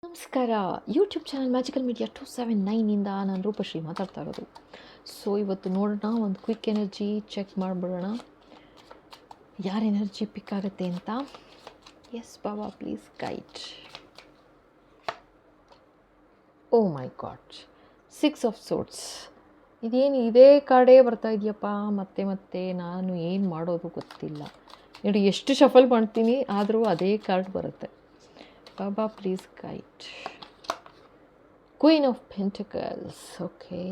ನಮಸ್ಕಾರ. YouTube channel magical media 279 ನಾನು ರೂಪಶ್ರೀ ಮಾತಾಡ್ತಾ ಇರೋದು. ಸೊ ಇವತ್ತು ನೋಡೋಣ, ಒಂದು ಕ್ವಿಕ್ ಎನರ್ಜಿ ಚೆಕ್ ಮಾಡಿಬಿಡೋಣ ಯಾರ ಎನರ್ಜಿ ಪಿಕ್ ಆಗುತ್ತೆ ಅಂತ. ಎಸ್ ಬಾಬಾ, please guide. Oh my god, 6 of swords. ಇದೇನು ಇದೇ ಕಾರ್ಡೇ ಬರ್ತಾ ಇದೆಯಪ್ಪ ಮತ್ತೆ ಮತ್ತೆ. ನಾನು ಏನು ಮಾಡೋದು ಗೊತ್ತಿಲ್ಲ ನೋಡಿ, ಎಷ್ಟು ಶಫಲ್ ಮಾಡ್ತೀನಿ ಆದರೂ ಅದೇ ಕಾರ್ಡ್ ಬರುತ್ತೆ. Baba, please guide. Queen of Pentacles. Okay.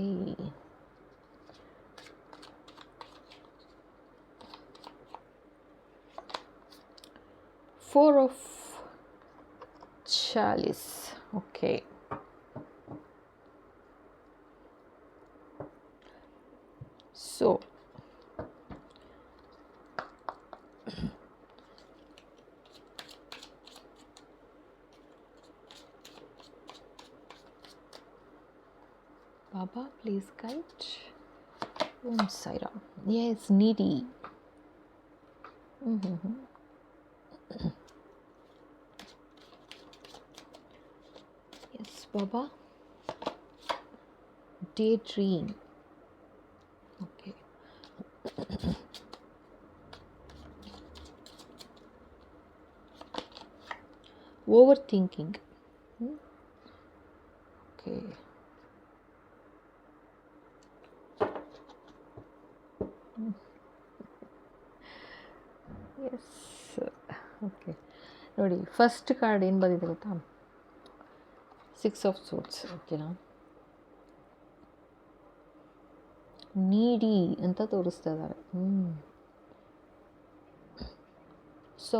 Four of Chalice. Okay. So Baba, please guide. Om Sai Ram. Yes, needy. Yes, Baba. Daydream. Okay. Overthinking. Okay. Yes, okay. ನೋಡಿ, ಫಸ್ಟ್ ಕಾರ್ಡ್ ಏನು ಬಂದಿದೆ ಗೊತ್ತಾ? 6 of sorts. ಓಕೆನಾ? ನೀಡಿ ಅಂತ ತೋರಿಸ್ತಾ ಇದ್ದಾರೆ. So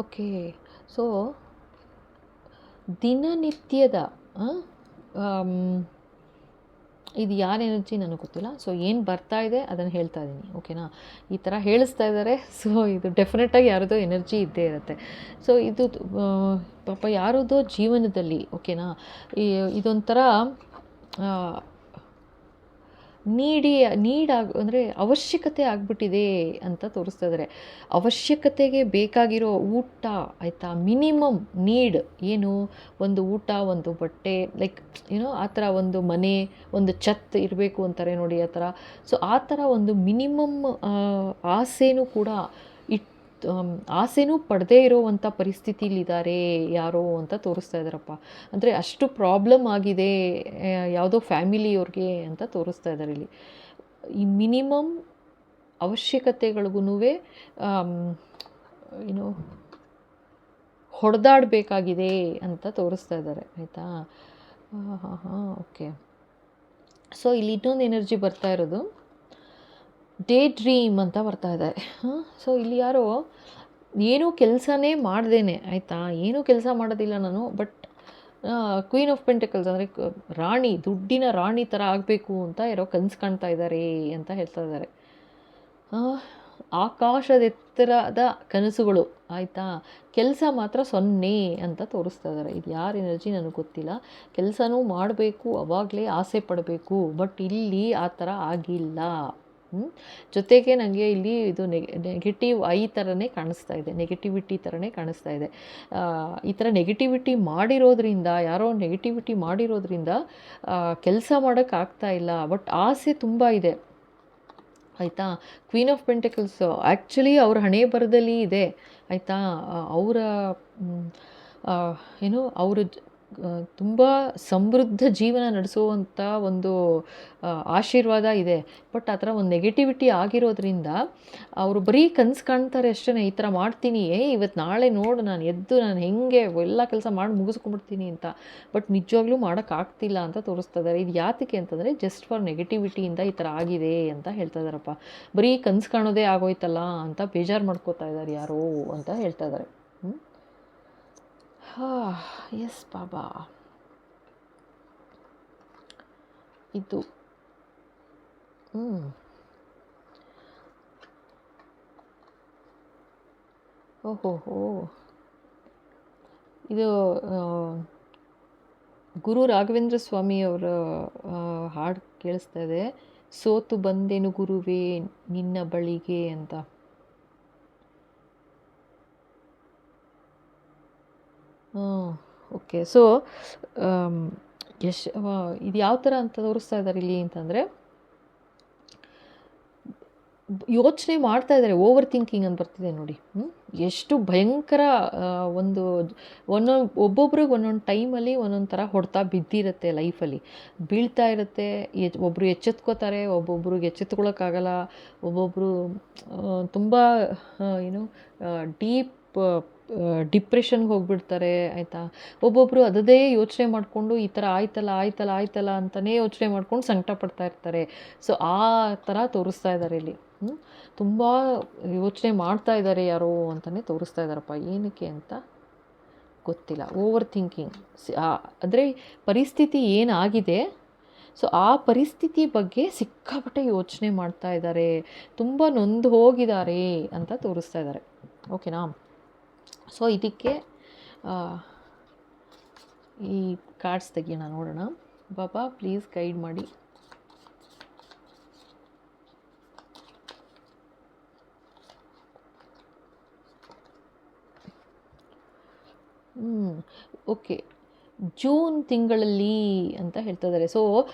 okay, so ದಿನನಿತ್ಯದ ಇದು ಯಾರ ಎನರ್ಜಿ ನನಗೆ ಗೊತ್ತಿಲ್ಲ. ಸೊ ಏನು ಬರ್ತಾ ಇದೆ ಅದನ್ನು ಹೇಳ್ತಾ ಇದ್ದೀನಿ, ಓಕೆನಾ? ಈ ಥರ ಹೇಳಿಸ್ತಾ ಇದ್ದಾರೆ. ಸೊ ಇದು ಡೆಫಿನೆಟಾಗಿ ಯಾರದೋ ಎನರ್ಜಿ ಇದ್ದೇ ಇರುತ್ತೆ. ಸೊ ಇದು ಪಾಪ ಯಾರದೋ ಜೀವನದಲ್ಲಿ, ಓಕೆನಾ, ಇದೊಂಥರ ಅಂದರೆ ಅವಶ್ಯಕತೆ ಆಗಿಬಿಟ್ಟಿದೆ ಅಂತ ತೋರಿಸ್ತಾ ಇದ್ದಾರೆ. ಅವಶ್ಯಕತೆಗೆ ಬೇಕಾಗಿರೋ ಊಟ, ಆಯಿತಾ, ಮಿನಿಮಮ್ ನೀಡ್ ಏನು, ಒಂದು ಊಟ, ಒಂದು ಬಟ್ಟೆ, ಲೈಕ್ ಆ ಥರ ಒಂದು ಮನೆ, ಒಂದು ಛತ್ ಇರಬೇಕು ಅಂತಾರೆ ನೋಡಿ, ಆ ಥರ. ಸೊ ಆ ಥರ ಒಂದು ಮಿನಿಮಮ್ ಆಸೆನೂ ಕೂಡ ಆಸೆನೂ ಪಡೆದೇ ಇರೋವಂಥ ಪರಿಸ್ಥಿತಿಲಿದ್ದಾರೆ ಯಾರೋ ಅಂತ ತೋರಿಸ್ತಾ ಇದ್ದಾರಪ್ಪ. ಅಂದರೆ ಅಷ್ಟು ಪ್ರಾಬ್ಲಮ್ ಆಗಿದೆ ಯಾವುದೋ ಫ್ಯಾಮಿಲಿಯವ್ರಿಗೆ ಅಂತ ತೋರಿಸ್ತಾ ಇದ್ದಾರೆ ಇಲ್ಲಿ. ಈ ಮಿನಿಮಮ್ ಅವಶ್ಯಕತೆಗಳಿಗೂ ಹೊಡೆದಾಡಬೇಕಾಗಿದೆ ಅಂತ ತೋರಿಸ್ತಾ ಇದ್ದಾರೆ, ಆಯಿತಾ? ಓಕೆ. ಸೊ ಇಲ್ಲಿ ಇನ್ನೊಂದು ಎನರ್ಜಿ ಬರ್ತಾ ಇರೋದು ಡೇ ಡ್ರೀಮ್ ಅಂತ ಬರ್ತಾ ಇದೆ. ಸೊ ಇಲ್ಲಿ ಯಾರೋ ಏನೂ ಕೆಲಸನೇ ಮಾಡ್ದೇನೆ, ಆಯಿತಾ, ಏನೂ ಕೆಲಸ ಮಾಡೋದಿಲ್ಲ ನಾನು, ಬಟ್ ಕ್ವೀನ್ ಆಫ್ ಪೆಂಟಕಲ್ಸ್ ಅಂದರೆ ರಾಣಿ, ದುಡ್ಡಿನ ರಾಣಿ ಥರ ಆಗಬೇಕು ಅಂತ ಯಾರೋ ಕನಸು ಕಾಣ್ತಾ ಇದ್ದಾರೆ ಅಂತ ಹೇಳ್ತಾ ಇದ್ದಾರೆ. ಆಕಾಶದ ಎತ್ತರದ ಕನಸುಗಳು, ಆಯಿತಾ, ಕೆಲಸ ಮಾತ್ರ 0 ಅಂತ ತೋರಿಸ್ತಾ ಇದ್ದಾರೆ. ಇದು ಯಾರ ಎನರ್ಜಿ ನನಗೆ ಗೊತ್ತಿಲ್ಲ. ಕೆಲಸನೂ ಮಾಡಬೇಕು, ಅವಾಗಲೇ ಆಸೆ ಪಡಬೇಕು, ಬಟ್ ಇಲ್ಲಿ ಆ ಥರ ಆಗಿಲ್ಲ. ಜೊತೆಗೆ ನನಗೆ ಇಲ್ಲಿ ಇದು ನೆಗೆಟಿವ್ ಥರನೇ ಕಾಣಿಸ್ತಾ ಇದೆ, ನೆಗೆಟಿವಿಟಿ ಥರನೇ ಕಾಣಿಸ್ತಾ ಇದೆ. ಈ ಥರ ನೆಗೆಟಿವಿಟಿ ಮಾಡಿರೋದ್ರಿಂದ, ಯಾರೋ ನೆಗೆಟಿವಿಟಿ ಮಾಡಿರೋದ್ರಿಂದ ಕೆಲಸ ಮಾಡೋಕ್ಕಾಗ್ತಾ ಇಲ್ಲ, ಬಟ್ ಆಸೆ ತುಂಬ ಇದೆ, ಆಯಿತಾ? ಕ್ವೀನ್ ಆಫ್ ಪೆಂಟಕಲ್ಸ್ ಆ್ಯಕ್ಚುಲಿ ಅವ್ರ ಹಣೆ ಬರದಲ್ಲಿ ಇದೆ, ಆಯಿತಾ? ಅವರ ಅವರು ತುಂಬ ಸಮೃದ್ಧ ಜೀವನ ನಡೆಸುವಂಥ ಒಂದು ಆಶೀರ್ವಾದ ಇದೆ. ಬಟ್ ಆ ಥರ ಒಂದು ನೆಗೆಟಿವಿಟಿ ಆಗಿರೋದ್ರಿಂದ ಅವರು ಬರೀ ಕನಸು ಕಾಣ್ತಾರೆ ಅಷ್ಟೇ. ಈ ಥರ ಮಾಡ್ತೀನಿ, ಇವತ್ತು ನಾಳೆ ನೋಡು ನಾನು ಎದ್ದು ನಾನು ಹೆಂಗೆ ಎಲ್ಲ ಕೆಲಸ ಮಾಡಿ ಮುಗಿಸ್ಕೊಂಡ್ಬಿಡ್ತೀನಿ ಅಂತ. ಬಟ್ ನಿಜವಾಗ್ಲೂ ಮಾಡೋಕ್ಕಾಗ್ತಿಲ್ಲ ಅಂತ ತೋರಿಸ್ತಾ ಇದ್ದಾರೆ. ಇದು ಯಾತಕ್ಕೆ ಅಂತಂದರೆ ಜಸ್ಟ್ ಫಾರ್ ನೆಗೆಟಿವಿಟಿಯಿಂದ ಈ ಥರ ಆಗಿದೆ ಅಂತ ಹೇಳ್ತಾ ಇದ್ದಾರಪ್ಪ. ಬರೀ ಕನಸು ಕಾಣೋದೇ ಆಗೋಯ್ತಲ್ಲ ಅಂತ ಬೇಜಾರು ಮಾಡ್ಕೋತಾ ಇದ್ದಾರೆ ಯಾರೋ ಅಂತ ಹೇಳ್ತಾ ಇದ್ದಾರೆ. ಎಸ್ ಬಾಬಾ, ಇದು ಓಹೋ, ಇದು ಗುರು ರಾಘವೇಂದ್ರ ಸ್ವಾಮಿಯವರ ಹಾಡು ಕೇಳಿಸ್ತಾ ಇದೆ. ಸೋತು ಬಂದೆನು ಗುರುವೇ ನಿನ್ನ ಬಳಿಗೆ ಅಂತ. ಓಕೆ. ಸೊ ಇದು ಯಾವ ಥರ ಅಂತ ತೋರಿಸ್ತಾ ಇದ್ದಾರೆ ಇಲ್ಲಿ ಅಂತಂದರೆ, ಯೋಚನೆ ಮಾಡ್ತಾ ಇದ್ದಾರೆ. ಓವರ್ ಥಿಂಕಿಂಗ್ ಅಂತ ಬರ್ತಿದೆ ನೋಡಿ. ಎಷ್ಟು ಭಯಂಕರ ಒಂದು ಒಬ್ಬೊಬ್ರಿಗೆ ಒಂದೊಂದು ಟೈಮಲ್ಲಿ ಒಂದೊಂದು ಥರ ಹೊಡೆತ ಬಿದ್ದಿರುತ್ತೆ ಲೈಫಲ್ಲಿ, ಬೀಳ್ತಾ ಇರುತ್ತೆ. ಒಬ್ಬರು ಎಚ್ಚೆತ್ಕೋತಾರೆ, ಒಬ್ಬೊಬ್ರಿಗೆ ಎಚ್ಚೆತ್ಕೊಳ್ಳೋಕ್ಕಾಗಲ್ಲ, ಒಬ್ಬೊಬ್ಬರು ತುಂಬ ಏನು ಡೀಪ್ ಡಿಪ್ರೆಷನ್ಗೆ ಹೋಗ್ಬಿಡ್ತಾರೆ, ಆಯಿತಾ. ಒಬ್ಬೊಬ್ಬರು ಅದದೇ ಯೋಚನೆ ಮಾಡಿಕೊಂಡು ಈ ಥರ ಆಯ್ತಲ್ಲ ಅಂತಲೇ ಯೋಚನೆ ಮಾಡ್ಕೊಂಡು ಸಂಕಟ ಪಡ್ತಾ ಇರ್ತಾರೆ. ಸೊ ಆ ಥರ ತೋರಿಸ್ತಾ ಇದ್ದಾರೆ ಇಲ್ಲಿ. ತುಂಬ ಯೋಚನೆ ಮಾಡ್ತಾ ಇದ್ದಾರೆ ಯಾರೋ ಅಂತಲೇ ತೋರಿಸ್ತಾ ಇದ್ದಾರಪ್ಪ. ಏನಕ್ಕೆ ಅಂತ ಗೊತ್ತಿಲ್ಲ. ಓವರ್ ಥಿಂಕಿಂಗ್ ಅಂದರೆ ಪರಿಸ್ಥಿತಿ ಏನಾಗಿದೆ, ಸೊ ಆ ಪರಿಸ್ಥಿತಿ ಬಗ್ಗೆ ಸಿಕ್ಕಾಪಟ್ಟೆ ಯೋಚನೆ ಮಾಡ್ತಾ ಇದ್ದಾರೆ, ತುಂಬ ನೊಂದು ಹೋಗಿದ್ದಾರೆ ಅಂತ ತೋರಿಸ್ತಾ ಇದ್ದಾರೆ. ಓಕೆನಾ. ಸೊ ಇದಕ್ಕೆ ಈ ಕಾರ್ಡ್ಸ್ ತೆಗಿಯೋಣ, ನೋಡೋಣ. ಬಾಬಾ ಪ್ಲೀಸ್ ಗೈಡ್ ಮಾಡಿ. ಓಕೆ. ಜೂನ್ ತಿಂಗಳಲ್ಲಿ ಅಂತ ಹೇಳ್ತಾ ಇದ್ದಾರೆ. ಸೊ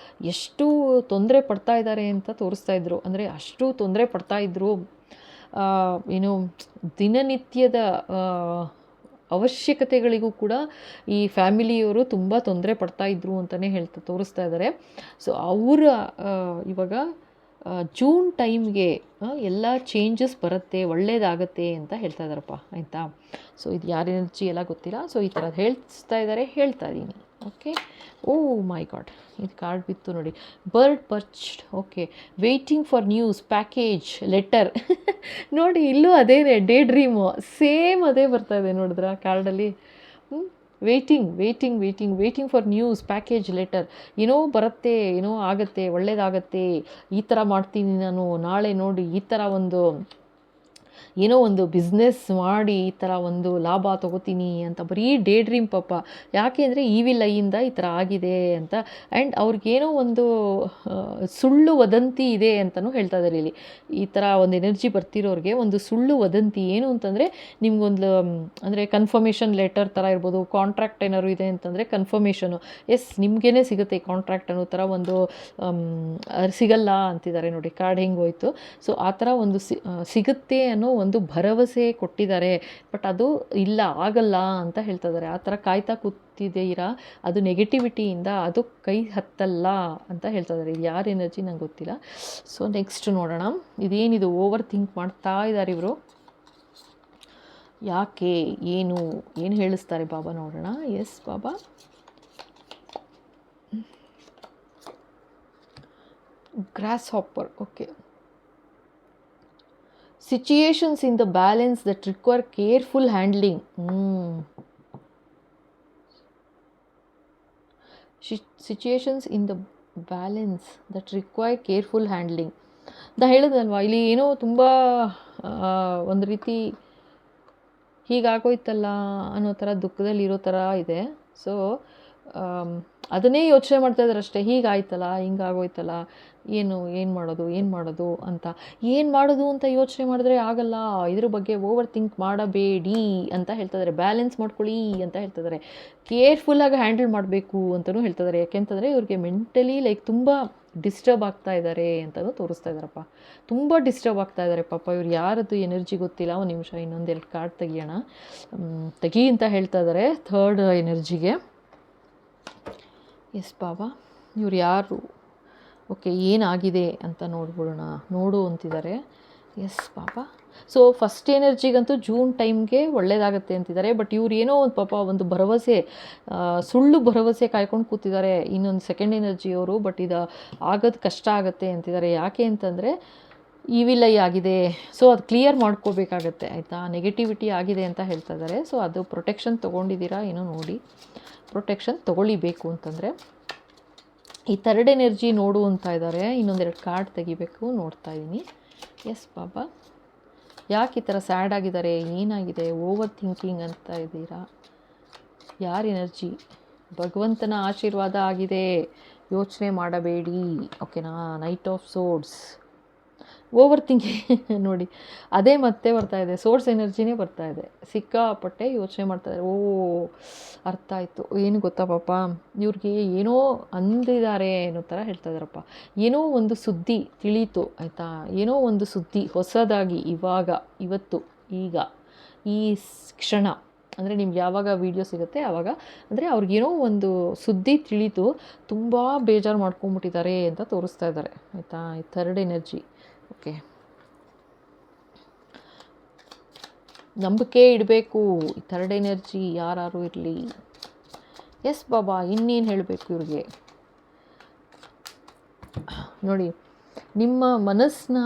ಎಷ್ಟು ತೊಂದರೆ ಪಡ್ತಾ ಇದ್ದಾರೆ ಅಂತ ತೋರಿಸ್ತಾ ಇದ್ರು. ಅಂದರೆ ಅಷ್ಟು ತೊಂದರೆ ಪಡ್ತಾ ಇದ್ರು. ಏನು ದಿನನಿತ್ಯದ ಅವಶ್ಯಕತೆಗಳಿಗೂ ಕೂಡ ಈ ಫ್ಯಾಮಿಲಿಯವರು ತುಂಬ ತೊಂದರೆ ಪಡ್ತಾಯಿದ್ರು ಅಂತಲೇ ತೋರಿಸ್ತಾ ಇದ್ದಾರೆ. ಸೊ ಅವರ ಇವಾಗ ಜೂನ್ ಟೈಮ್ಗೆ ಎಲ್ಲ ಚೇಂಜಸ್ ಬರುತ್ತೆ, ಒಳ್ಳೆಯದಾಗತ್ತೆ ಅಂತ ಹೇಳ್ತಾ ಇದ್ದಾರಪ್ಪ, ಆಯಿತಾ. ಸೊ ಇದು ಯಾರ ಎನರ್ಜಿ ಎಲ್ಲ ಗೊತ್ತಿಲ್ಲ. ಸೊ ಈ ಥರದ್ದು ಹೇಳ್ತಾ ಇದ್ದಾರೆ, ಹೇಳ್ತಾ ಇದ್ದೀನಿ. ಓಕೆ. ಓ ಮೈ ಗಾಡ್, ಇದು ಕಾರ್ಡ್ ಬಿತ್ತು ನೋಡಿ. Bird perched. Okay. Waiting for news, package, letter. ನೋಡಿ ಇಲ್ಲೂ ಅದೇನೆ, ಡೇ ಡ್ರೀಮು ಸೇಮ್ ಅದೇ ಬರ್ತಾ ಇದೆ, ನೋಡಿದ್ರಾ ಕಾರ್ಡಲ್ಲಿ. Waiting for news, package, letter. ಏನೋ ಬರುತ್ತೆ, ಏನೋ ಆಗುತ್ತೆ, ಒಳ್ಳೇದಾಗತ್ತೆ, ಈ ಥರ ಮಾಡ್ತೀನಿ ನಾನು, ನಾಳೆ ನೋಡಿ ಈ ಥರ ಏನೋ ಒಂದು ಬಿಸ್ನೆಸ್ ಮಾಡಿ ಈ ಥರ ಒಂದು ಲಾಭ ತೊಗೋತೀನಿ ಅಂತ ಬರೀ ಡೇ ಡ್ರೀಮ್ ಪಾಪ. ಯಾಕೆ ಅಂದರೆ ಈವಿಲ್ ಐಯಿಂದ ಈ ಥರ ಆಗಿದೆ ಅಂತ. ಆ್ಯಂಡ್ ಅವ್ರಿಗೇನೋ ಒಂದು ಸುಳ್ಳು ವದಂತಿ ಇದೆ ಅಂತಲೂ ಹೇಳ್ತಾ ಇದ್ದಾರೆ ಇಲ್ಲಿ. ಈ ಥರ ಒಂದು ಎನರ್ಜಿ ಬರ್ತಿರೋರಿಗೆ ಒಂದು ಸುಳ್ಳು ವದಂತಿ ಏನು ಅಂತಂದರೆ, ನಿಮ್ಗೊಂದು ಅಂದರೆ ಕನ್ಫರ್ಮೇಷನ್ ಲೆಟರ್ ಥರ ಇರ್ಬೋದು, ಕಾಂಟ್ರಾಕ್ಟ್ ಏನಾದ್ರು ಇದೆ ಅಂತಂದರೆ ಕನ್ಫರ್ಮೇಷನು, ಎಸ್ ನಿಮಗೇ ಸಿಗುತ್ತೆ ಈ ಕಾಂಟ್ರಾಕ್ಟ್ ಅನ್ನೋ ಥರ ಒಂದು ಸಿಗಲ್ಲ ಅಂತಿದ್ದಾರೆ ನೋಡಿ. ಕಾರ್ಡ್ ಹೆಂಗೆ ಹೋಯ್ತು. ಸೊ ಆ ಥರ ಒಂದು ಸಿಗುತ್ತೆ ಅನ್ನೋ ಒಂದು ಭರವಸೆ ಕೊಟ್ಟಿದ್ದಾರೆ. ಬಟ್ ಅದು ಇಲ್ಲ, ಆಗಲ್ಲ ಅಂತ ಹೇಳ್ತಾ ಇದ್ದಾರೆ. ಆ ಥರ ಕಾಯ್ತಾ ಕೂತಿದ್ದೀರಾ, ಅದು ನೆಗೆಟಿವಿಟಿಯಿಂದ ಅದು ಕೈ ಹತ್ತಲ್ಲ ಅಂತ ಹೇಳ್ತಾ ಇದ್ದಾರೆ. ಇದು ಯಾರ ಎನರ್ಜಿ ನಂಗೆ ಗೊತ್ತಿಲ್ಲ. ಸೊ ನೆಕ್ಸ್ಟ್ ನೋಡೋಣ. ಇದೇನಿದು ಓವರ್ ಥಿಂಕ್ ಮಾಡ್ತಾ ಇದ್ದಾರೆ ಇವರು, ಯಾಕೆ, ಏನು ಹೇಳಿಸ್ತಾರೆ ಬಾಬಾ, ನೋಡೋಣ. ಎಸ್ ಬಾಬಾ. Grasshopper. Okay. Situations in the balance that require careful handling. Situations in the balance that require careful handling. ಹೇಳಿದಲ್ವಾ ಇಲ್ಲಿ, ಏನೋ ತುಂಬ ಒಂದು ರೀತಿ ಹೀಗಾಗೋಯ್ತಲ್ಲ ಅನ್ನೋ ಥರ ದುಃಖದಲ್ಲಿರೋ ಥರ ಇದೆ. ಸೊ ಅದನ್ನೇ ಯೋಚನೆ ಮಾಡ್ತಾ ಇದ್ದಾರೆ ಅಷ್ಟೇ. ಹೀಗಾಯ್ತಲ್ಲ, ಹಿಂಗಾಗೋಯ್ತಲ್ಲ, ಏನು ಮಾಡೋದು ಅಂತ ಯೋಚನೆ ಮಾಡಿದ್ರೆ ಆಗಲ್ಲ. ಇದ್ರ ಬಗ್ಗೆ ಓವರ್ ಥಿಂಕ್ ಮಾಡಬೇಡಿ ಅಂತ ಹೇಳ್ತಾ ಇದ್ದಾರೆ. ಬ್ಯಾಲೆನ್ಸ್ ಮಾಡ್ಕೊಳ್ಳಿ ಅಂತ ಹೇಳ್ತಾ ಇದ್ದಾರೆ. ಕೇರ್ಫುಲ್ಲಾಗಿ ಹ್ಯಾಂಡಲ್ ಮಾಡಬೇಕು ಅಂತಲೂ ಹೇಳ್ತಾ ಇದ್ದಾರೆ. ಯಾಕೆಂತಂದರೆ ಇವ್ರಿಗೆ ಮೆಂಟಲಿ ತುಂಬ ಡಿಸ್ಟರ್ಬ್ ಆಗ್ತಾ ಇದ್ದಾರೆ ಅಂತಲೂ ತೋರಿಸ್ತಾ ಇದ್ದಾರಪ್ಪ. ತುಂಬ ಡಿಸ್ಟರ್ಬ್ ಆಗ್ತಾ ಇದ್ದಾರೆ ಪಾಪ. ಇವ್ರು ಯಾರದ್ದು ಎನರ್ಜಿ ಗೊತ್ತಿಲ್ಲ. ಒಂದು ನಿಮಿಷ, ಇನ್ನೊಂದೆರಡು ಕಾರ್ಡ್ ತೆಗಿಯೋಣ. ತೆಗಿ ಅಂತ ಹೇಳ್ತಾ ಇದ್ದಾರೆ ಥರ್ಡ್ ಎನರ್ಜಿಗೆ. ಎಸ್ ಬಾಬಾ, ಇವ್ರು ಯಾರು, ಓಕೆ, ಏನಾಗಿದೆ ಅಂತ ನೋಡು ಅಂತಿದ್ದಾರೆ. ಎಸ್ ಬಾಬಾ. ಸೊ ಫಸ್ಟ್ ಎನರ್ಜಿಗಂತೂ ಜೂನ್ ಟೈಮ್ಗೆ ಒಳ್ಳೇದಾಗತ್ತೆ ಅಂತಿದ್ದಾರೆ. ಬಟ್ ಇವ್ರು ಏನೋ ಒಂದು ಪಾಪ ಒಂದು ಭರವಸೆ, ಸುಳ್ಳು ಭರವಸೆ ಕಾಯ್ಕೊಂಡು ಕೂತಿದ್ದಾರೆ. ಇನ್ನೊಂದು ಸೆಕೆಂಡ್ ಎನರ್ಜಿಯವರು. ಬಟ್ ಇದು ಆಗೋದು ಕಷ್ಟ ಆಗುತ್ತೆ ಅಂತಿದ್ದಾರೆ. ಯಾಕೆ ಅಂತಂದರೆ ಈವಿಲ್ ಐ ಆಗಿದೆ. ಸೊ ಅದು ಕ್ಲಿಯರ್ ಮಾಡ್ಕೋಬೇಕಾಗತ್ತೆ, ಆಯಿತಾ. ನೆಗೆಟಿವಿಟಿ ಆಗಿದೆ ಅಂತ ಹೇಳ್ತಾ ಇದ್ದಾರೆ. ಸೊ ಅದು ಪ್ರೊಟೆಕ್ಷನ್ ತೊಗೊಂಡಿದ್ದೀರಾ ಏನೋ ನೋಡಿ. ಪ್ರೊಟೆಕ್ಷನ್ ತೊಗೊಳ್ಳಿಬೇಕು ಅಂತಂದರೆ ಈ ಥರ್ಡ್ ಎನರ್ಜಿ ನೋಡು ಅಂತ ಇದ್ದಾರೆ. ಇನ್ನೊಂದೆರಡು ಕಾರ್ಡ್ ತೆಗಿಬೇಕು, ನೋಡ್ತಾ ಇದ್ದೀನಿ. ಎಸ್ ಬಾಬಾ. ಯಾಕೆ ಈ ಥರ ಸ್ಯಾಡ್ ಆಗಿದ್ದಾರೆ, ಏನಾಗಿದೆ, ಓವರ್ ಥಿಂಕಿಂಗ್ ಅಂತ ಇದ್ದೀರಾ, ಯಾರ ಎನರ್ಜಿ? ಭಗವಂತನ ಆಶೀರ್ವಾದ ಆಗಿದೆ, ಯೋಚನೆ ಮಾಡಬೇಡಿ. ಓಕೆನಾ. Knight of swords. Overthinking ನೋಡಿ ಅದೇ ಮತ್ತೆ ಬರ್ತಾ ಇದೆ, ಸೋರ್ಸ್ ಎನರ್ಜಿನೇ ಬರ್ತಾ ಇದೆ. ಸಿಕ್ಕಾಪಟ್ಟೆ ಯೋಚನೆ ಮಾಡ್ತಾಯಿದ್ದಾರೆ. ಓ ಅರ್ಥ ಆಯಿತು. ಏನು ಗೊತ್ತಾ ಪಾಪ, ಇವ್ರಿಗೆ ಏನೋ ಅಂದಿದ್ದಾರೆ ಅನ್ನೋ ಥರ ಹೇಳ್ತಾ ಇದ್ದಾರಪ್ಪ. ಏನೋ ಒಂದು ಸುದ್ದಿ ತಿಳಿಯಿತು ಆಯಿತಾ, ಏನೋ ಒಂದು ಸುದ್ದಿ ಹೊಸದಾಗಿ ಇವಾಗ ಇವತ್ತು ಈಗ ಈ ಕ್ಷಣ, ಅಂದರೆ ನಿಮ್ಗೆ ಯಾವಾಗ ವೀಡಿಯೋ ಸಿಗುತ್ತೆ ಆವಾಗ, ಅಂದರೆ ಅವ್ರಿಗೇನೋ ಒಂದು ಸುದ್ದಿ ತಿಳಿತು, ತುಂಬ ಬೇಜಾರು ಮಾಡ್ಕೊಂಬಿಟ್ಟಿದ್ದಾರೆ ಅಂತ ತೋರಿಸ್ತಾ ಇದ್ದಾರೆ ಆಯಿತಾ. ಈ ಥರ್ಡ್ ಎನರ್ಜಿ. ಓಕೆ, ನಂಬಿಕೆ ಇಡಬೇಕು. ಈ ಥರ್ಡ್ ಎನರ್ಜಿ ಯಾರು ಇರಲಿ. ಎಸ್ ಬಾಬಾ, ಇನ್ನೇನು ಹೇಳಬೇಕು ಇವ್ರಿಗೆ ನೋಡಿ. ನಿಮ್ಮ ಮನಸ್ಸನ್ನ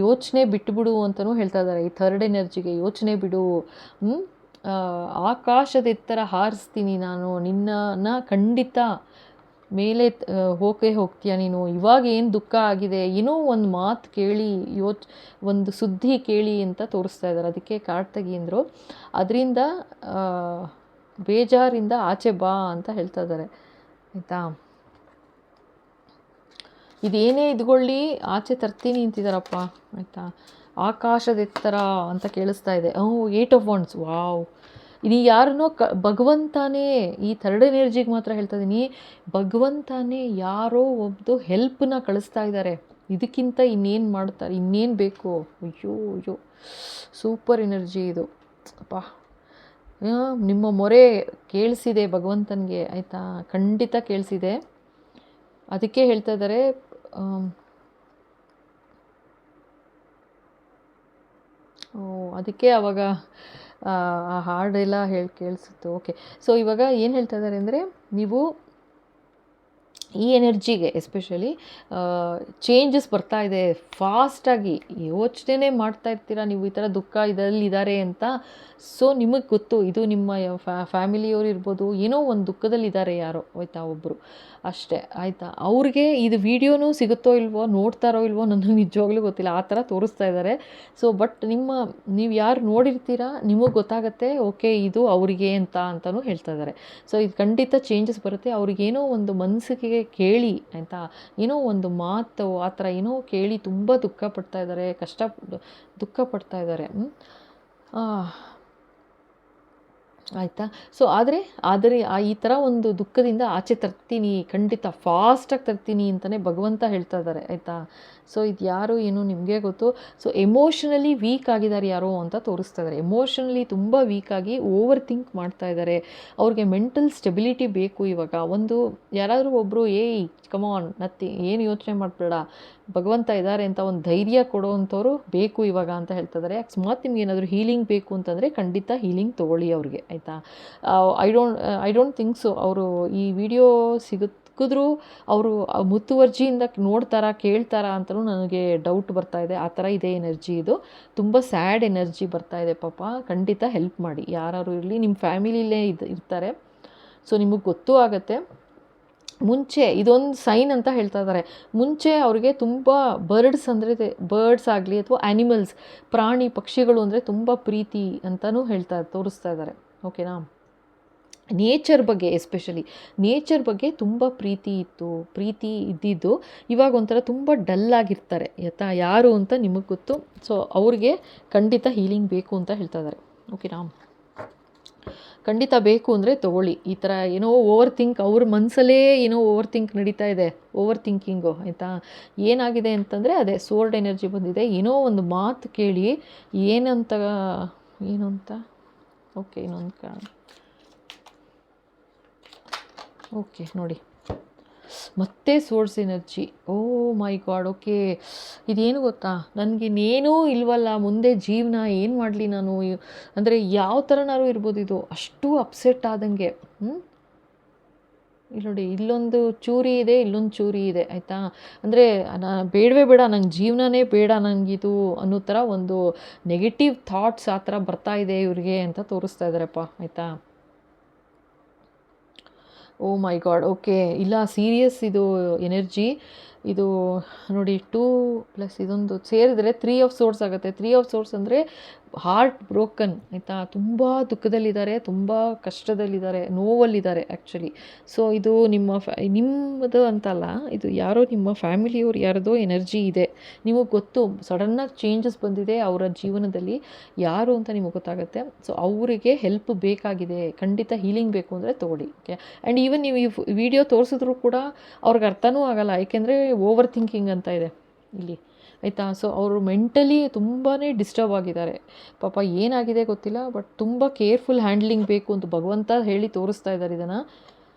ಯೋಚನೆ ಬಿಟ್ಟುಬಿಡು ಅಂತಲೂ ಹೇಳ್ತಾ ಇದ್ದಾರೆ. ಈ ಥರ್ಡ್ ಎನರ್ಜಿಗೆ ಯೋಚನೆ ಬಿಡು, ಆಕಾಶದ ಎತ್ತರ ಹಾರಿಸ್ತೀನಿ ನಾನು ನಿನ್ನನ್ನು, ಖಂಡಿತ ಮೇಲೆ ಹೋಗ್ತೀಯ ನೀನು. ಇವಾಗ ಏನು ದುಃಖ ಆಗಿದೆ, ಏನೋ ಒಂದು ಮಾತು ಕೇಳಿ ಒಂದು ಸುದ್ದಿ ಕೇಳಿ ಅಂತ ತೋರಿಸ್ತಾ ಇದ್ದಾರೆ. ಅದಕ್ಕೆ ಕಾರ್ಡ್ ತೆಗಿ ಅಂದರು. ಅದರಿಂದ ಬೇಜಾರಿಂದ ಆಚೆ ಬಾ ಅಂತ ಹೇಳ್ತಾ ಇದ್ದಾರೆ ಆಯಿತಾ. ಇದೇನೇ ಇದ್ಕೊಳ್ಳಿ ಆಚೆ ತರ್ತೀನಿ ಅಂತಿದ್ದಾರಪ್ಪ ಆಯಿತಾ. ಆಕಾಶದ ಎತ್ತರ ಅಂತ ಕೇಳಿಸ್ತಾ ಇದೆ. 8 ಆಫ್ ವಾಂಡ್ಸ್. ವಾವ್, ಇದು ಯಾರನ್ನೋ ಭಗವಂತನೇ, ಈ ಥರ್ಡ್ ಎನರ್ಜಿಗೆ ಮಾತ್ರ ಹೇಳ್ತಾ ಇದ್ದೀನಿ, ಭಗವಂತನೇ ಯಾರೋ ಒಬ್ಬದು ಹೆಲ್ಪನ್ನ ಕಳಿಸ್ತಾ ಇದ್ದಾರೆ. ಇದಕ್ಕಿಂತ ಇನ್ನೇನು ಮಾಡ್ತಾರೆ, ಇನ್ನೇನು ಬೇಕು. ಅಯ್ಯೋ ಅಯ್ಯೋ, ಸೂಪರ್ ಎನರ್ಜಿ ಇದು ಅಪ್ಪ. ನಿಮ್ಮ ಮೊರೆ ಕೇಳಿಸಿದೆ ಭಗವಂತನಿಗೆ ಆಯಿತಾ, ಖಂಡಿತ ಕೇಳಿಸಿದೆ. ಅದಕ್ಕೆ ಹೇಳ್ತಾ ಇದ್ದಾರೆ ಅದಕ್ಕೆ ಆವಾಗ ಆ ಹಾಡೆಲ್ಲ ಕೇಳಿಸಿತ್ತು. ಓಕೆ, ಸೊ ಇವಾಗ ಏನು ಹೇಳ್ತಾ ಇದ್ದಾರೆ ಅಂದರೆ, ನೀವು ಈ ಎನರ್ಜಿಗೆ ಎಸ್ಪೆಷಲಿ ಚೇಂಜಸ್ ಬರ್ತಾ ಇದೆ ಫಾಸ್ಟಾಗಿ. ಯೋಚನೆ ಮಾಡ್ತಾ ಇರ್ತೀರ ನೀವು ಈ ಥರ ದುಃಖ ಇದರಲ್ಲಿದ್ದಾರೆ ಅಂತ. ಸೊ ನಿಮಗೆ ಗೊತ್ತು, ಇದು ನಿಮ್ಮ ಫ್ಯಾಮಿಲಿಯವರು ಇರ್ಬೋದು, ಏನೋ ಒಂದು ದುಃಖದಲ್ಲಿದ್ದಾರೆ ಯಾರೋ ಆಯಿತಾ, ಒಬ್ಬರು ಅಷ್ಟೇ ಆಯಿತಾ. ಅವ್ರಿಗೆ ಇದು ವಿಡಿಯೋನೂ ಸಿಗುತ್ತೋ ಇಲ್ವೋ, ನೋಡ್ತಾರೋ ಇಲ್ವೋ ನನಗೆ ನಿಜವಾಗ್ಲೂ ಗೊತ್ತಿಲ್ಲ, ಆ ಥರ ತೋರಿಸ್ತಾ ಇದ್ದಾರೆ. ಸೊ ಬಟ್ ನೀವು ಯಾರು ನೋಡಿರ್ತೀರಾ ನಿಮಗೆ ಗೊತ್ತಾಗುತ್ತೆ, ಓಕೆ ಇದು ಅವರಿಗೆ ಅಂತಲೂ ಹೇಳ್ತಾ ಇದ್ದಾರೆ. ಸೊ ಇದು ಖಂಡಿತ ಚೇಂಜಸ್ ಬರುತ್ತೆ. ಅವ್ರಿಗೇನೋ ಒಂದು ಮನಸ್ಸಿಗೆ ಕೇಳಿ ಆಯಿತಾ, ಏನೋ ಒಂದು ಮಾತು ಆ ಥರ ಏನೋ ಕೇಳಿ ತುಂಬ ದುಃಖ ಪಡ್ತಾ ಇದ್ದಾರೆ, ದುಃಖ ಪಡ್ತಾ ಇದ್ದಾರೆ ಆಯಿತಾ. ಸೊ ಆದರೆ ಈ ಥರ ಒಂದು ದುಃಖದಿಂದ ಆಚೆ ತರ್ತೀನಿ, ಖಂಡಿತ ಫಾಸ್ಟಾಗಿ ತರ್ತೀನಿ ಅಂತಲೇ ಭಗವಂತ ಹೇಳ್ತಾ ಇದ್ದಾರೆ ಆಯಿತಾ. ಸೊ ಇದು ಯಾರು ಏನು ನಿಮಗೆ ಗೊತ್ತು. ಸೊ ಎಮೋಷನಲಿ ವೀಕ್ ಆಗಿದ್ದಾರೆ ಯಾರೋ ಅಂತ ತೋರಿಸ್ತಾ ಇದ್ದಾರೆ. ಎಮೋಷನಲಿ ತುಂಬ ವೀಕಾಗಿ ಓವರ್ ಥಿಂಕ್ ಮಾಡ್ತಾ ಇದ್ದಾರೆ. ಅವ್ರಿಗೆ ಮೆಂಟಲ್ ಸ್ಟೆಬಿಲಿಟಿ ಬೇಕು ಇವಾಗ. ಒಂದು ಯಾರಾದರೂ ಒಬ್ಬರು ಕಮಾನ್ ಏನು ಯೋಚನೆ ಮಾಡಬೇಡ, ಭಗವಂತ ಇದ್ದಾರೆ ಅಂತ ಒಂದು ಧೈರ್ಯ ಕೊಡೋವಂಥವ್ರು ಬೇಕು ಇವಾಗ ಅಂತ ಹೇಳ್ತಾ ಇದ್ದಾರೆ. ಅಕಸ್ಮಾತ್ ನಿಮ್ಗೆ ಏನಾದರೂ ಹೀಲಿಂಗ್ ಬೇಕು ಅಂತಂದರೆ ಖಂಡಿತ ಹೀಲಿಂಗ್ ತೊಗೊಳ್ಳಿ ಅವ್ರಿಗೆ ಆಯಿತಾ. ಐ ಡೋಂಟ್ ಥಿಂಕ್ ಸೊ ಅವರು ಈ ವಿಡಿಯೋ ಸಿಕ್ಕಿದ್ರು ಅವರು ಮುತುವರ್ಜಿಯಿಂದ ನೋಡ್ತಾರಾ ಕೇಳ್ತಾರಾ ಅಂತಲೂ ನನಗೆ ಡೌಟ್ ಬರ್ತಾ ಇದೆ. ಆ ಥರ ಇದೆ ಎನರ್ಜಿ. ಇದು ತುಂಬ ಸ್ಯಾಡ್ ಎನರ್ಜಿ ಬರ್ತಾ ಇದೆ ಪಾಪ. ಖಂಡಿತ ಹೆಲ್ಪ್ ಮಾಡಿ, ಯಾರು ಇರಲಿ ನಿಮ್ಮ ಫ್ಯಾಮಿಲಿಲೇ ಇರ್ತಾರೆ. ಸೊ ನಿಮಗೆ ಗೊತ್ತೂ ಆಗುತ್ತೆ. ಮುಂಚೆ ಇದೊಂದು ಸೈನ್ ಅಂತ ಹೇಳ್ತಾ ಇದ್ದಾರೆ. ಮುಂಚೆ ಅವ್ರಿಗೆ ತುಂಬ ಬರ್ಡ್ಸ್ ಆಗಲಿ ಅಥವಾ ಆ್ಯನಿಮಲ್ಸ್, ಪ್ರಾಣಿ ಪಕ್ಷಿಗಳು ಅಂದರೆ ತುಂಬ ಪ್ರೀತಿ ಅಂತಲೂ ತೋರಿಸ್ತಾ ಇದ್ದಾರೆ. ಓಕೆನಾ. ನೇಚರ್ ಬಗ್ಗೆ ಎಸ್ಪೆಷಲಿ ನೇಚರ್ ಬಗ್ಗೆ ತುಂಬ ಪ್ರೀತಿ ಇದ್ದಿದ್ದು ಇವಾಗ ಒಂಥರ ತುಂಬ ಡಲ್ ಆಗಿರ್ತಾರೆ ಆಯಿತಾ. ಯಾರು ಅಂತ ನಿಮಗೆ ಗೊತ್ತು. ಸೊ ಅವ್ರಿಗೆ ಖಂಡಿತ ಹೀಲಿಂಗ್ ಬೇಕು ಅಂತ ಹೇಳ್ತಾ ಇದ್ದಾರೆ. ಓಕೆನಾ. ಖಂಡಿತ ಬೇಕು ಅಂದರೆ ತೊಗೊಳ್ಳಿ. ಈ ಥರ ಏನೋ ಅವ್ರ ಮನಸ್ಸಲ್ಲೇ ಏನೋ ಓವರ್ ಥಿಂಕ್ ನಡೀತಾ ಇದೆ, ಓವರ್ ಥಿಂಕಿಂಗು ಆಯಿತಾ. ಏನಾಗಿದೆ ಅಂತಂದರೆ ಅದೇ ಸೋರ್ಡ್ ಎನರ್ಜಿ ಬಂದಿದೆ. ಏನೋ ಒಂದು ಮಾತು ಕೇಳಿ ಏನು ಅಂತ ಓಕೆ ಇನ್ನೊಂದು ಓಕೆ ನೋಡಿ ಮತ್ತೆ source energy. O my god. Okay, ಇದೇನು ಗೊತ್ತಾ, ನನಗಿನ್ನೇನೂ ಇಲ್ವಲ್ಲ ಮುಂದೆ ಜೀವನ, ಏನು ಮಾಡಲಿ ನಾನು, ಅಂದರೆ ಯಾವ ಥರನಾರು ಇರ್ಬೋದು. ಇದು ಅಷ್ಟು ಅಪ್ಸೆಟ್ ಆದಂಗೆ. ಇಲ್ಲಿ ನೋಡಿ, ಇಲ್ಲೊಂದು ಚೂರಿ ಇದೆ, ಇಲ್ಲೊಂದು ಚೂರಿ ಇದೆ ಆಯಿತಾ. ಅಂದರೆ ಬೇಡವೇ ಬೇಡ, ನಂಗೆ ಜೀವನನೇ ಬೇಡ ನನಗಿದು ಅನ್ನೋ ಥರ ಒಂದು ನೆಗೆಟಿವ್ ಥಾಟ್ಸ್ ಆ ಥರ ಬರ್ತಾ ಇದೆ ಇವ್ರಿಗೆ ಅಂತ ತೋರಿಸ್ತಾ ಇದ್ದಾರಪ್ಪ ಆಯಿತಾ. ಓ ಮೈ ಗಾಡ್. ಓಕೆ, ಇಲ್ಲ ಸೀರಿಯಸ್ ಇದು ಎನರ್ಜಿ. ಇದು ನೋಡಿ 2 ಪ್ಲಸ್ ಇದೊಂದು ಸೇರಿದರೆ 3 ಆಫ್ ಸೋರ್ಸ್ ಆಗುತ್ತೆ. 3 ಆಫ್ ಸೋರ್ಸ್ ಅಂದರೆ ಹಾರ್ಟ್ ಬ್ರೋಕನ್ ಆಯಿತಾ, ತುಂಬ ದುಃಖದಲ್ಲಿದ್ದಾರೆ, ತುಂಬ ಕಷ್ಟದಲ್ಲಿದ್ದಾರೆ, ನೋವಲ್ಲಿದ್ದಾರೆ ಆ್ಯಕ್ಚುಲಿ. ಸೊ ಇದು ನಿಮ್ಮದು ಅಂತಲ್ಲ, ಇದು ಯಾರೋ ನಿಮ್ಮ ಫ್ಯಾಮಿಲಿಯವ್ರು ಯಾರದೋ ಎನರ್ಜಿ ಇದೆ. ನಿಮಗೆ ಗೊತ್ತು ಸಡನ್ನಾಗಿ ಚೇಂಜಸ್ ಬಂದಿದೆ ಅವರ ಜೀವನದಲ್ಲಿ, ಯಾರು ಅಂತ ನಿಮಗೆ ಗೊತ್ತಾಗುತ್ತೆ. ಸೊ ಅವರಿಗೆ ಹೆಲ್ಪ್ ಬೇಕಾಗಿದೆ, ಖಂಡಿತ ಹೀಲಿಂಗ್ ಬೇಕು ಅಂದರೆ ತೊಗೊಳ್ಳಿ. ಓಕೆ, ಆ್ಯಂಡ್ ಈವನ್ ನೀವು ಈ ವಿಡಿಯೋ ತೋರಿಸಿದ್ರು ಕೂಡ ಅವ್ರಿಗೆ ಅರ್ಥನೂ ಆಗಲ್ಲ, ಏಕೆಂದರೆ ಓವರ್ ಥಿಂಕಿಂಗ್ ಅಂತ ಇದೆ ಇಲ್ಲಿ ಆಯಿತಾ. ಸೊ ಅವರು ಮೆಂಟಲಿ ತುಂಬಾ ಡಿಸ್ಟರ್ಬ್ ಆಗಿದ್ದಾರೆ ಪಾಪ, ಏನಾಗಿದೆ ಗೊತ್ತಿಲ್ಲ, ಬಟ್ ತುಂಬ ಕೇರ್ಫುಲ್ ಹ್ಯಾಂಡ್ಲಿಂಗ್ ಬೇಕು ಅಂತ ಭಗವಂತ ಹೇಳಿ ತೋರಿಸ್ತಾ ಇದ್ದಾರೆ. ಇದನ್ನು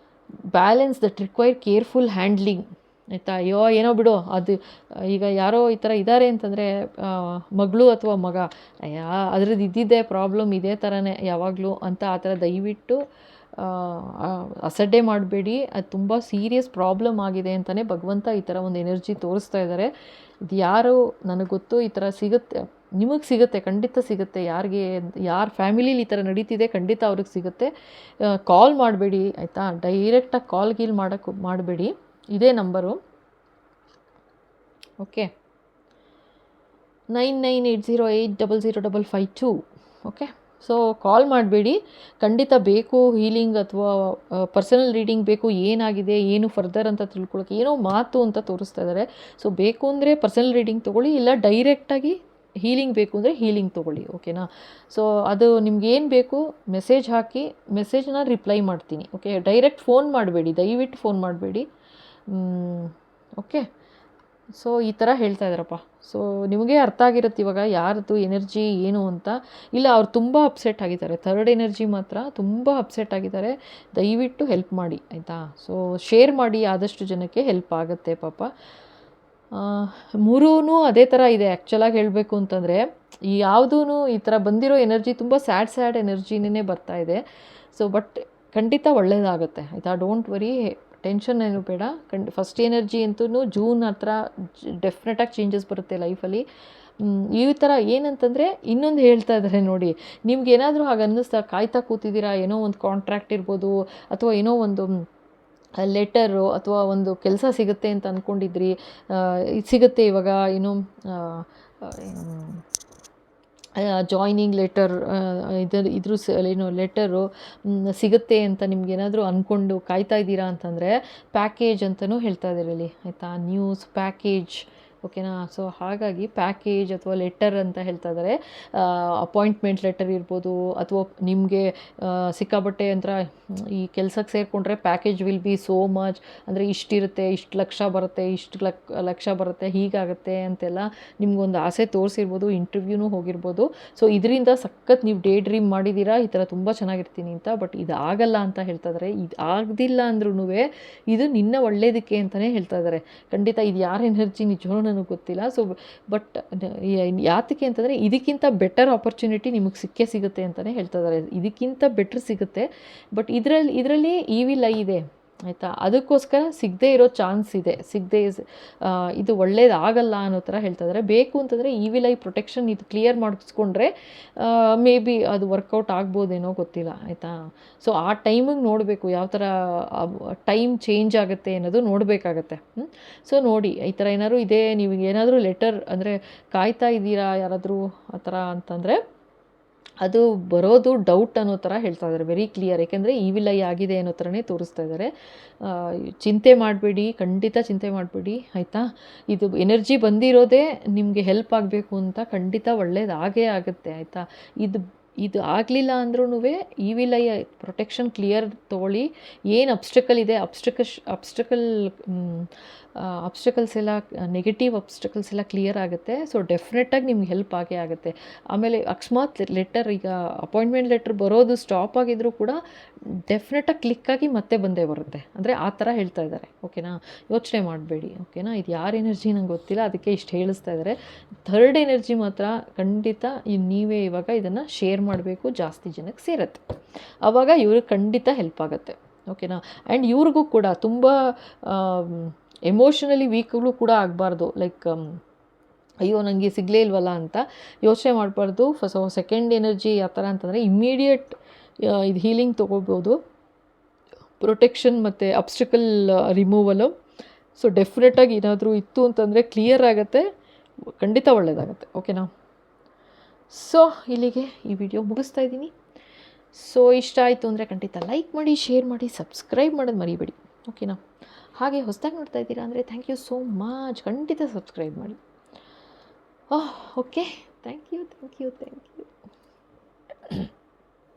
balance that require careful handling ಆಯಿತಾ. ಅಯ್ಯೋ ಏನೋ ಬಿಡು, ಅದು ಈಗ ಯಾರೋ ಈ ಥರ ಇದ್ದಾರೆ ಅಂತಂದರೆ ಮಗಳು ಅಥವಾ ಮಗ, ಅದ್ರದ್ದು ಇದ್ದಿದ್ದೇ ಪ್ರಾಬ್ಲಮ್ ಇದೇ ಥರನೇ ಯಾವಾಗಲೂ ಅಂತ ಆ ಥರ ದಯವಿಟ್ಟು ಅಸಡ್ಡೆ ಮಾಡಬೇಡಿ. ಅದು ತುಂಬ ಸೀರಿಯಸ್ ಪ್ರಾಬ್ಲಮ್ ಆಗಿದೆ ಅಂತಲೇ ಭಗವಂತ ಈ ಥರ ಒಂದು ಎನರ್ಜಿ ತೋರಿಸ್ತಾ ಇದ್ದಾರೆ. ಇದು ಯಾರು ನನಗೆ ಗೊತ್ತು, ಈ ಥರ ಸಿಗುತ್ತೆ, ನಿಮಗೆ ಸಿಗುತ್ತೆ, ಖಂಡಿತ ಸಿಗುತ್ತೆ. ಯಾರ ಫ್ಯಾಮಿಲೀಲಿ ಈ ಥರ ನಡೀತಿದೆ ಖಂಡಿತ ಅವ್ರಿಗೆ ಸಿಗುತ್ತೆ. ಕಾಲ್ ಮಾಡಬೇಡಿ ಆಯಿತಾ, ಡೈರೆಕ್ಟಾಗಿ ಕಾಲ್ ಮಾಡಬೇಡಿ. ಇದೇ ನಂಬರು, ಓಕೆ, 9980800552. ಓಕೆ, ಸೊ ಕಾಲ್ ಮಾಡಬೇಡಿ, ಖಂಡಿತ ಬೇಕು ಹೀಲಿಂಗ್ ಅಥವಾ ಪರ್ಸನಲ್ ರೀಡಿಂಗ್ ಬೇಕು, ಏನಾಗಿದೆ ಏನು ಫರ್ದರ್ ಅಂತ ತಿಳ್ಕೊಳ್ಳೋಕೆ ಏನೋ ಮಾತು ಅಂತ ತೋರಿಸ್ತಾ ಇದ್ದಾರೆ. ಸೊ ಬೇಕು ಅಂದರೆ ಪರ್ಸನಲ್ ರೀಡಿಂಗ್ ತೊಗೊಳ್ಳಿ, ಇಲ್ಲ ಡೈರೆಕ್ಟಾಗಿ ಹೀಲಿಂಗ್ ಬೇಕು ಅಂದರೆ ಹೀಲಿಂಗ್ ತೊಗೊಳ್ಳಿ. ಓಕೆನಾ. ಸೊ ಅದು ನಿಮ್ಗೇನು ಬೇಕು ಮೆಸೇಜ್ ಹಾಕಿ, ಮೆಸೇಜ್ನ ರಿಪ್ಲೈ ಮಾಡ್ತೀನಿ. ಓಕೆ, ಡೈರೆಕ್ಟ್ ಫೋನ್ ಮಾಡಬೇಡಿ, ದಯವಿಟ್ಟು ಫೋನ್ ಮಾಡಬೇಡಿ. ಓಕೆ, ಸೊ ಈ ಥರ ಹೇಳ್ತಾ ಇದ್ದಾರಪ್ಪ. ಸೊ ನಿಮಗೆ ಅರ್ಥ ಆಗಿರುತ್ತೆ ಇವಾಗ ಯಾರದು ಎನರ್ಜಿ ಏನು ಅಂತ. ಇಲ್ಲ, ಅವ್ರು ತುಂಬ ಅಪ್ಸೆಟ್ ಆಗಿದ್ದಾರೆ, ಥರ್ಡ್ ಎನರ್ಜಿ ಮಾತ್ರ ತುಂಬ ಅಪ್ಸೆಟ್ ಆಗಿದ್ದಾರೆ. ದಯವಿಟ್ಟು ಹೆಲ್ಪ್ ಮಾಡಿ ಆಯಿತಾ. ಸೊ ಶೇರ್ ಮಾಡಿ, ಆದಷ್ಟು ಜನಕ್ಕೆ ಹೆಲ್ಪ್ ಆಗುತ್ತೆ ಪಾಪ. ಮೂರೂ ಅದೇ ಥರ ಇದೆ ಆ್ಯಕ್ಚುಲಾಗಿ ಹೇಳಬೇಕು ಅಂತಂದರೆ. ಯಾವುದೂ ಈ ಥರ ಬಂದಿರೋ ಎನರ್ಜಿ ತುಂಬ ಸ್ಯಾಡ್ ಎನರ್ಜಿನೇ ಬರ್ತಾ ಇದೆ. ಸೊ ಬಟ್ ಖಂಡಿತ ಒಳ್ಳೆಯದಾಗುತ್ತೆ ಆಯಿತಾ, ಡೋಂಟ್ ವರಿ, ಟೆನ್ಷನ್ ಏನು ಬೇಡ. ಫಸ್ಟ್ ಎನರ್ಜಿ ಅಂತೂ ಜೂನ್ ಹತ್ರ ಡೆಫಿನೆಟಾಗಿ ಚೇಂಜಸ್ ಬರುತ್ತೆ ಲೈಫಲ್ಲಿ. ಈ ಥರ ಏನಂತಂದರೆ ಇನ್ನೊಂದು ಹೇಳ್ತಾ ಇದ್ದಾರೆ ನೋಡಿ, ನಿಮ್ಗೆ ಏನಾದರೂ ಹಾಗೆ ಅನ್ನಿಸ್ತಾ ಕಾಯ್ತಾ ಕೂತಿದ್ದೀರಾ, ಏನೋ ಒಂದು ಕಾಂಟ್ರಾಕ್ಟ್ ಇರ್ಬೋದು ಅಥವಾ ಏನೋ ಒಂದು ಲೆಟರು ಅಥವಾ ಒಂದು ಕೆಲಸ ಸಿಗುತ್ತೆ ಅಂತ ಅಂದ್ಕೊಂಡಿದ್ರಿ, ಇದು ಸಿಗುತ್ತೆ ಇವಾಗ ಏನೋ ಜಾಯ್ನಿಂಗ್ ಲೆಟರ್, ಇದ್ರ ಏನೋ ಲೆಟರು ಸಿಗುತ್ತೆ ಅಂತ ನಿಮ್ಗೇನಾದರೂ ಅಂದ್ಕೊಂಡು ಕಾಯ್ತಾ ಇದ್ದೀರಾ ಅಂತಂದರೆ ಪ್ಯಾಕೇಜ್ ಅಂತಲೂ ಹೇಳ್ತಾ ಇದ್ದಾರೆ ಇಲ್ಲಿ ಆಯಿತಾ, ನ್ಯೂಸ್ ಪ್ಯಾಕೇಜ್. ಓಕೆನಾ. ಸೊ ಹಾಗಾಗಿ ಪ್ಯಾಕೇಜ್ ಅಥವಾ ಲೆಟರ್ ಅಂತ ಹೇಳ್ತಾ ಇದ್ದಾರೆ. ಅಪಾಯಿಂಟ್ಮೆಂಟ್ ಲೆಟರ್ ಇರ್ಬೋದು, ಅಥವಾ ನಿಮಗೆ ಸಿಕ್ಕಾಬಟ್ಟೆ ಅಂತ ಈ ಕೆಲಸಕ್ಕೆ ಸೇರಿಕೊಂಡ್ರೆ package will be so much, ಅಂದರೆ ಇಷ್ಟಿರುತ್ತೆ, ಇಷ್ಟು ಲಕ್ಷ ಬರುತ್ತೆ, ಇಷ್ಟು ಲಕ್ಷ ಬರುತ್ತೆ, ಹೀಗಾಗುತ್ತೆ ಅಂತೆಲ್ಲ ನಿಮ್ಗೊಂದು ಆಸೆ ತೋರಿಸಿರ್ಬೋದು, ಇಂಟರ್ವ್ಯೂನೂ ಹೋಗಿರ್ಬೋದು. ಸೊ ಇದರಿಂದ ಸಖತ್ ನೀವು ಡೇ ಡ್ರೀಮ್ ಮಾಡಿದ್ದೀರಾ ಈ ಥರ ತುಂಬ ಚೆನ್ನಾಗಿರ್ತೀನಿ ಅಂತ. ಬಟ್ ಇದು ಆಗಲ್ಲ ಅಂತ ಹೇಳ್ತಾ ಇದ್ದಾರೆ. ಇದು ಆಗದಿಲ್ಲ ಅಂದ್ರೂ ಇದು ನಿನ್ನ ಒಳ್ಳೇದಕ್ಕೆ ಅಂತಲೇ ಹೇಳ್ತಾ ಇದ್ದಾರೆ. ಖಂಡಿತ ಇದು ಯಾರ ಎನರ್ಜಿ ನಿಜವೂ ನನಗೆ ಗೊತ್ತಿಲ್ಲ. ಸೊ ಬಟ್ ಯಾತಕ್ಕೆ ಅಂತಂದರೆ ಇದಕ್ಕಿಂತ ಬೆಟರ್ ಆಪರ್ಚುನಿಟಿ ನಿಮಗೆ ಸಿಗುತ್ತೆ ಅಂತಲೇ ಹೇಳ್ತಾ ಇದ್ದಾರೆ. ಇದಕ್ಕಿಂತ ಬೆಟ್ರ್ ಸಿಗುತ್ತೆ, ಬಟ್ ಇದರಲ್ಲಿ ಈವಿಲ್ ಐ ಇದೆ ಆಯಿತಾ, ಅದಕ್ಕೋಸ್ಕರ ಸಿಗದೇ ಇರೋ ಚಾನ್ಸ್ ಇದೆ, ಇದು ಒಳ್ಳೇದಾಗಲ್ಲ ಅನ್ನೋ ಥರ ಹೇಳ್ತಾ ಇದ್ದಾರೆ. ಬೇಕು ಅಂತಂದರೆ ಈವಿಲ್ ಐ ಪ್ರೊಟೆಕ್ಷನ್ ಇದು ಕ್ಲಿಯರ್ ಮಾಡಿಸ್ಕೊಂಡ್ರೆ ಮೇ ಬಿ ಅದು ವರ್ಕೌಟ್ ಆಗ್ಬೋದೇನೋ ಗೊತ್ತಿಲ್ಲ ಆಯಿತಾ. ಸೊ ಆ ಟೈಮಿಗೆ ನೋಡಬೇಕು, ಯಾವ ಥರ ಟೈಮ್ ಚೇಂಜ್ ಆಗುತ್ತೆ ಅನ್ನೋದು ನೋಡಬೇಕಾಗತ್ತೆ. ಸೊ ನೋಡಿ, ಈ ಥರ ಏನಾದ್ರು ಇದೆ, ನೀವು ಏನಾದರೂ ಲೆಟರ್ ಅಂದರೆ ಕಾಯ್ತಾ ಇದ್ದೀರಾ ಯಾರಾದರೂ ಆ ಥರ ಅಂತಂದರೆ ಅದು ಬರೋದು ಡೌಟ್ ಅನ್ನೋ ಥರ ಹೇಳ್ತಾ ಇದ್ದಾರೆ, ವೆರಿ ಕ್ಲಿಯರ್. ಏಕೆಂದರೆ ಈವಿಲ್ ಐ ಆಗಿದೆ ಅನ್ನೋ ಥರನೇ ತೋರಿಸ್ತಾ ಇದ್ದಾರೆ. ಚಿಂತೆ ಮಾಡಬೇಡಿ, ಖಂಡಿತ ಚಿಂತೆ ಮಾಡಬೇಡಿ ಆಯಿತಾ. ಇದು ಎನರ್ಜಿ ಬಂದಿರೋದೇ ನಿಮಗೆ ಹೆಲ್ಪ್ ಆಗಬೇಕು ಅಂತ, ಖಂಡಿತ ಒಳ್ಳೇದಾಗೇ ಆಗುತ್ತೆ ಆಯಿತಾ. ಇದು ಆಗಲಿಲ್ಲ ಅಂದ್ರೂ ಈವಿಲ್ ಐ ಪ್ರೊಟೆಕ್ಷನ್ ಕ್ಲಿಯರ್ ತೊಗೊಳ್ಳಿ. ಏನು ಅಬ್ಸ್ಟಕಲ್ ಇದೆ, ಅಬ್ಸ್ಟಕಲ್ಸ್ ಎಲ್ಲ ನೆಗೆಟಿವ್ ಅಬ್ಸ್ಟಕಲ್ಸ್ ಎಲ್ಲ ಕ್ಲಿಯರ್ ಆಗುತ್ತೆ. ಸೊ ಡೆಫಿನೆಟಾಗಿ ನಿಮ್ಗೆ ಹೆಲ್ಪ್ ಆಗೇ ಆಗುತ್ತೆ. ಆಮೇಲೆ ಅಕಸ್ಮಾತ್ ಲೆಟರ್, ಈಗ ಅಪಾಯಿಂಟ್ಮೆಂಟ್ ಲೆಟರ್ ಬರೋದು ಸ್ಟಾಪ್ ಆಗಿದ್ರೂ ಕೂಡ ಡೆಫಿನೆಟಾಗಿ ಕ್ಲಿಕ್ಕಾಗಿ ಮತ್ತೆ ಬಂದೇ ಬರುತ್ತೆ, ಅಂದರೆ ಆ ಥರ ಹೇಳ್ತಾ ಇದ್ದಾರೆ. ಓಕೆನಾ, ಯೋಚನೆ ಮಾಡಬೇಡಿ. ಓಕೆನಾ, ಇದು ಯಾರ ಎನರ್ಜಿ ನಂಗೆ ಗೊತ್ತಿಲ್ಲ, ಅದಕ್ಕೆ ಇಷ್ಟು ಹೇಳಿಸ್ತಾ ಇದ್ದಾರೆ. ಥರ್ಡ್ ಎನರ್ಜಿ ಮಾತ್ರ ಖಂಡಿತ ನೀವೇ ಇವಾಗ ಇದನ್ನು ಶೇರ್ ಮಾಡಬೇಕು, ಜಾಸ್ತಿ ಜನಕ್ಕೆ ಸೇರುತ್ತೆ, ಆವಾಗ ಇವ್ರಿಗೆ ಖಂಡಿತ ಹೆಲ್ಪ್ ಆಗುತ್ತೆ. ಓಕೆನಾ. ಆ್ಯಂಡ್ ಇವ್ರಿಗೂ ಕೂಡ ತುಂಬ ಎಮೋಷನಲಿ ವೀಕ್ಗಳು ಕೂಡ ಆಗಬಾರ್ದು. ಲೈಕ್ ಅಯ್ಯೋ ನನಗೆ ಸಿಗಲೇ ಇಲ್ವಲ್ಲ ಅಂತ ಯೋಚನೆ ಮಾಡಬಾರ್ದು. ಸೆಕೆಂಡ್ ಎನರ್ಜಿ ಯಾವ ಥರ ಅಂತಂದರೆ ಇಮ್ಮಿಡಿಯೇಟ್ ಇದು ಹೀಲಿಂಗ್ ತೊಗೋಬೋದು, ಪ್ರೊಟೆಕ್ಷನ್ ಮತ್ತು ಅಬ್ಸ್ಟಿಕಲ್ ರಿಮೂವಲು. ಸೊ ಡೆಫಿನೆಟಾಗಿ ಏನಾದರೂ ಇತ್ತು ಅಂತಂದರೆ ಕ್ಲಿಯರ್ ಆಗುತ್ತೆ, ಖಂಡಿತ ಒಳ್ಳೆಯದಾಗುತ್ತೆ. ಓಕೆನಾ. ಸೊ ಇಲ್ಲಿಗೆ ಈ ವಿಡಿಯೋ ಮುಗಿಸ್ತಾ ಇದ್ದೀನಿ. ಸೊ ಇಷ್ಟ ಆಯಿತು ಅಂದರೆ ಖಂಡಿತ ಲೈಕ್ ಮಾಡಿ, ಶೇರ್ ಮಾಡಿ, ಸಬ್ಸ್ಕ್ರೈಬ್ ಮಾಡೋದು ಮರಿಬೇಡಿ, ಓಕೆನಾ? ಹಾಗೆ ಹೊಸದಾಗಿ ನೋಡ್ತಾ ಇದ್ದೀರಾ ಅಂದರೆ ಥ್ಯಾಂಕ್ ಯು ಸೋ ಮಚ್, ಖಂಡಿತ ಸಬ್ಸ್ಕ್ರೈಬ್ ಮಾಡಿ. Okay, thank you.